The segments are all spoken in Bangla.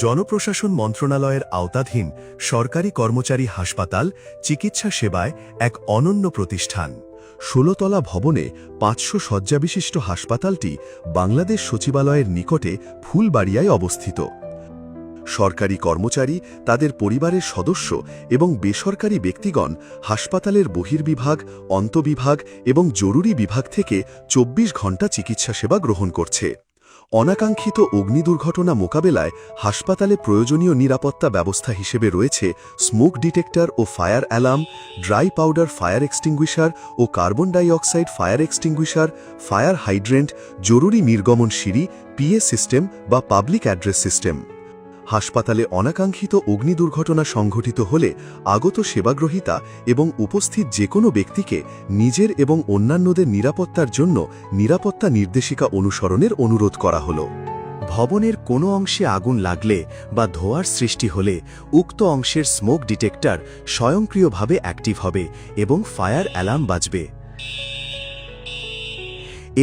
জনপ্রশাসন মন্ত্রণালয়ের আওতাধীন সরকারি কর্মচারী হাসপাতাল চিকিৎসা সেবায় এক অনন্য প্রতিষ্ঠান। ১৬ তলা ভবনে ৫০০ শয্যাবিশিষ্ট হাসপাতালটি বাংলাদেশ সচিবালয়ের নিকটে ফুলবাড়িয়ায় অবস্থিত। সরকারি কর্মচারী, তাদের পরিবারের সদস্য এবং বেসরকারি ব্যক্তিগণ হাসপাতালের বহির্বিভাগ, অন্তবিভাগ এবং জরুরি বিভাগ থেকে ২৪ ঘণ্টা চিকিৎসা সেবা গ্রহণ করছে। অনাকাঙ্ক্ষিত অগ্নি দুর্ঘটনা মোকাবেলায় হাসপাতালে প্রয়োজনীয় নিরাপত্তা ব্যবস্থা হিসেবে রয়েছে স্মোক ডিটেক্টর ও fire alarm, dry powder fire extinguisher ও carbon dioxide fire extinguisher, fire hydrant, জরুরি নির্গমন সিঁড়ি, পিএ সিস্টেম বা পাবলিক অ্যাড্রেস সিস্টেম। হাসপাতালে অনাকাঙ্ক্ষিত অগ্নি দুর্ঘটনা সংঘটিত হলে আগত সেবাগ্রহীতা এবং উপস্থিত যে কোনো ব্যক্তিকে নিজের এবং অন্যান্যদের নিরাপত্তার জন্য নিরাপত্তা নির্দেশিকা অনুসরণের অনুরোধ করা হল। ভবনের কোনো অংশে আগুন লাগলে বা ধোঁয়ার সৃষ্টি হলে উক্ত অংশের স্মোক ডিটেক্টর স্বয়ংক্রিয়ভাবে অ্যাক্টিভ হবে এবং ফায়ার অ্যালার্ম বাজবে।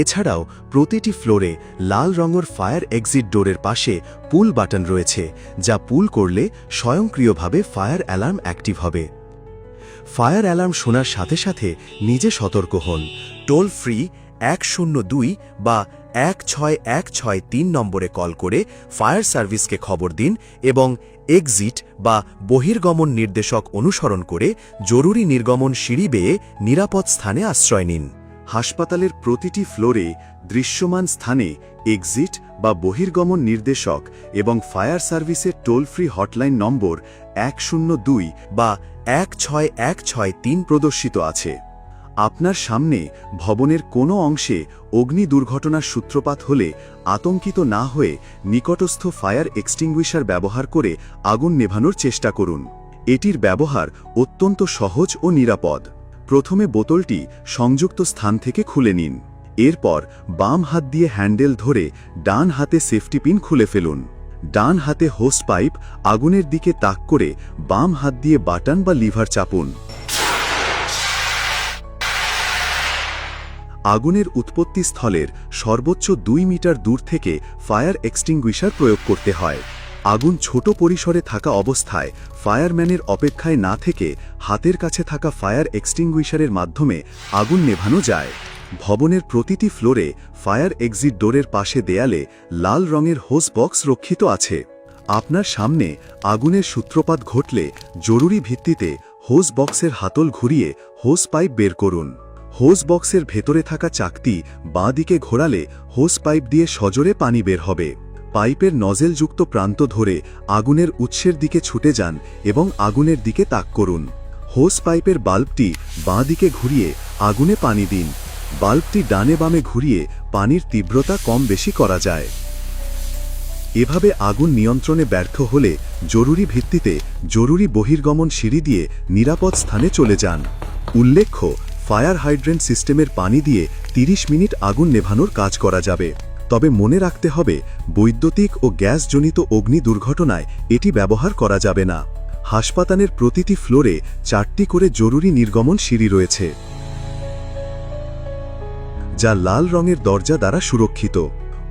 এছাড়াও প্রতিটি ফ্লোরে লাল রঙের ফায়ার এক্সিট ডোরের পাশে পুল বাটন রয়েছে, যা পুল করলে স্বয়ংক্রিয়ভাবে ফায়ার অ্যালার্ম অ্যাক্টিভ হবে। ফায়ার অ্যালার্ম শোনার সাথে সাথে নিজে সতর্ক হন। টোল ফ্রি ১০২ বা ১৬১৬৩ নম্বরে কল করে ফায়ার সার্ভিসকে খবর দিন এবং এক্সিট বা বহির্গমন নির্দেশক অনুসরণ করে জরুরি নির্গমন সিঁড়ি বেয়ে নিরাপদ স্থানে আশ্রয় নিন। হাসপাতালের প্রতিটি ফ্লোরে দৃশ্যমান স্থানে এক্সিট বা বহির্গমন নির্দেশক এবং ফায়ার সার্ভিসের টোল ফ্রি হটলাইন নম্বর ১০২ বা ১৬১৬৩ প্রদর্শিত আছে। আপনার সামনে ভবনের কোনো অংশে অগ্নি দুর্ঘটনার সূত্রপাত হলে আতঙ্কিত না হয়ে নিকটস্থ ফায়ার এক্সটিংগুইশার ব্যবহার করে আগুন নেভানোর চেষ্টা করুন। এটির ব্যবহার অত্যন্ত সহজ ও নিরাপদ। প্রথমে বোতলটি সংযুক্ত স্থান থেকে খুলে নিন। এরপর বাম হাত দিয়ে হ্যান্ডেল ধরে ডান হাতে সেফটি পিন খুলে ফেলুন। ডান হাতে হোস পাইপ আগুনের দিকে তাক করে বাম হাত দিয়ে বাটন বা লিভার চাপুন। আগুনের উৎপত্তি স্থলের সর্বোচ্চ ২ মিটার দূর থেকে ফায়ার এক্সটিংগুইশার প্রয়োগ করতে হয়। আগুন ছোট পরিসরে থাকা অবস্থায় ফায়ারম্যানের অপেক্ষায় না থেকে হাতের কাছে থাকা ফায়ার এক্সটিংগুইশারের মাধ্যমে আগুন নেভানো যায়। ভবনের প্রতিটি ফ্লোরে ফায়ার এক্সিট ডোরের পাশে দেয়ালে লাল রঙের হোস বক্স রক্ষিত আছে। আপনার সামনে আগুনের সূত্রপাত ঘটলে জরুরি ভিত্তিতে হোস বক্সের হাতল ঘুরিয়ে হোস পাইপ বের করুন। হোস বক্সের ভেতরে থাকা চাকতি বাঁ দিকে ঘোরালে হোস পাইপ দিয়ে সজোরে পানি বের হবে। পাইপের নজেলযুক্ত প্রান্ত ধরে আগুনের উৎসের দিকে ছুটে যান এবং আগুনের দিকে তাক করুন। হোস পাইপের বাল্বটি বাঁ দিকে ঘুরিয়ে আগুনে পানি দিন। বাল্বটি ডানে বামে ঘুরিয়ে পানির তীব্রতা কম বেশি করা যায়। এভাবে আগুন নিয়ন্ত্রণে ব্যর্থ হলে জরুরি ভিত্তিতে জরুরি বহির্গমন সিঁড়ি দিয়ে নিরাপদ স্থানে চলে যান। উল্লেখ্য, ফায়ার হাইড্রেন্ট সিস্টেমের পানি দিয়ে ৩০ মিনিট আগুন নেভানোর কাজ করা যাবে। তবে মনে রাখতে হবে, বৈদ্যুতিক ও গ্যাসজনিত অগ্নি দুর্ঘটনায় এটি ব্যবহার করা যাবে না। হাসপাতালের প্রতিটি ফ্লোরে ৪টি করে জরুরি নির্গমন সিঁড়ি রয়েছে, যা লাল রঙের দরজা দ্বারা সুরক্ষিত।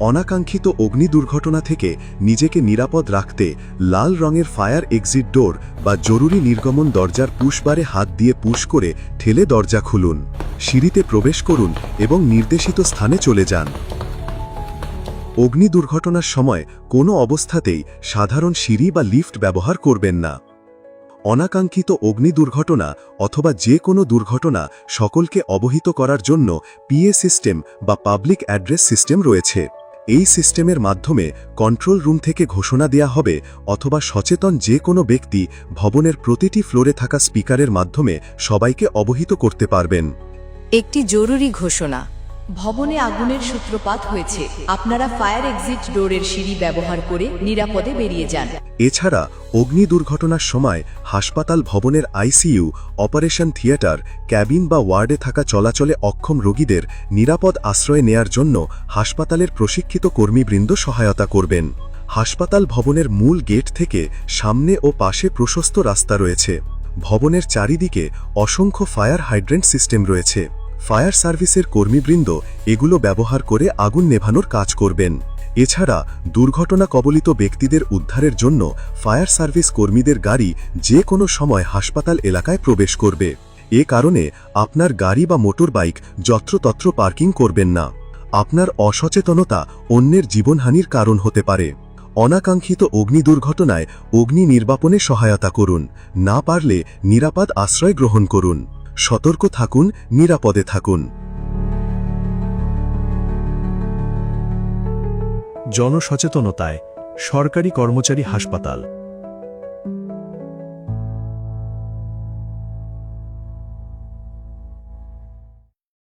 অনাকাঙ্ক্ষিত অগ্নি দুর্ঘটনা থেকে নিজেকে নিরাপদ রাখতে লাল রঙের ফায়ার এক্সিট ডোর বা জরুরি নির্গমন দরজার পুশবারে হাত দিয়ে পুশ করে ঠেলে দরজা খুলুন। সিঁড়িতে প্রবেশ করুন এবং নির্দেশিত স্থানে চলে যান। অগ্নি দুর্ঘটনার সময় কোনো অবস্থাতেই সাধারণ সিঁড়ি বা লিফট ব্যবহার করবেন না। অনাকাঙ্ক্ষিত অগ্নি দুর্ঘটনা অথবা যে কোনো দুর্ঘটনা সকলকে অবহিত করার জন্য পিএ সিস্টেম বা পাবলিক অ্যাড্রেস সিস্টেম রয়েছে। এই সিস্টেমের মাধ্যমে কন্ট্রোল রুম থেকে ঘোষণা দেয়া হবে অথবা সচেতন যে কোনো ব্যক্তি ভবনের প্রতিটি ফ্লোরে থাকা স্পিকারের মাধ্যমে সবাইকে অবহিত করতে পারবেন। একটি জরুরি ঘোষণা। ভবনে আগুনের সূত্রপাত হয়েছে। আপনারা ফায়ার এক্সিট ডোরের সিঁড়ি ব্যবহার করে নিরাপদে বেরিয়ে যান। এছাড়া অগ্নি দুর্ঘটনার সময় হাসপাতাল ভবনের আইসিইউ, অপারেশন থিয়েটার, ক্যাবিন বা ওয়ার্ডে থাকা চলাচলে অক্ষম রোগীদের নিরাপদ আশ্রয় নেয়ার জন্য হাসপাতালের প্রশিক্ষিত কর্মীবৃন্দ সহায়তা করবেন। হাসপাতাল ভবনের মূল গেট থেকে সামনে ও পাশে প্রশস্ত রাস্তা রয়েছে। ভবনের চারিদিকে অসংখ্য ফায়ার হাইড্রেন্ট সিস্টেম রয়েছে। ফায়ার সার্ভিসের কর্মীবৃন্দ এগুলো ব্যবহার করে আগুন নেভানোর কাজ করবেন। এছাড়া দুর্ঘটনা কবলিত ব্যক্তিদের উদ্ধারের জন্য ফায়ার সার্ভিস কর্মীদের গাড়ি যে কোনো সময় হাসপাতাল এলাকায় প্রবেশ করবে। এ কারণে আপনার গাড়ি বা মোটরবাইক যত্রতত্র পার্কিং করবেন না। আপনার অসচেতনতা অন্যের জীবনহানির কারণ হতে পারে। অনাকাঙ্ক্ষিত অগ্নি দুর্ঘটনায় অগ্নি নির্বাপনে সহায়তা করুন। না পারলে নিরাপদ আশ্রয় গ্রহণ করুন। সতর্ক থাকুন, নিরাপদে থাকুন। জনসচেতনতায় সরকারি কর্মচারী হাসপাতাল।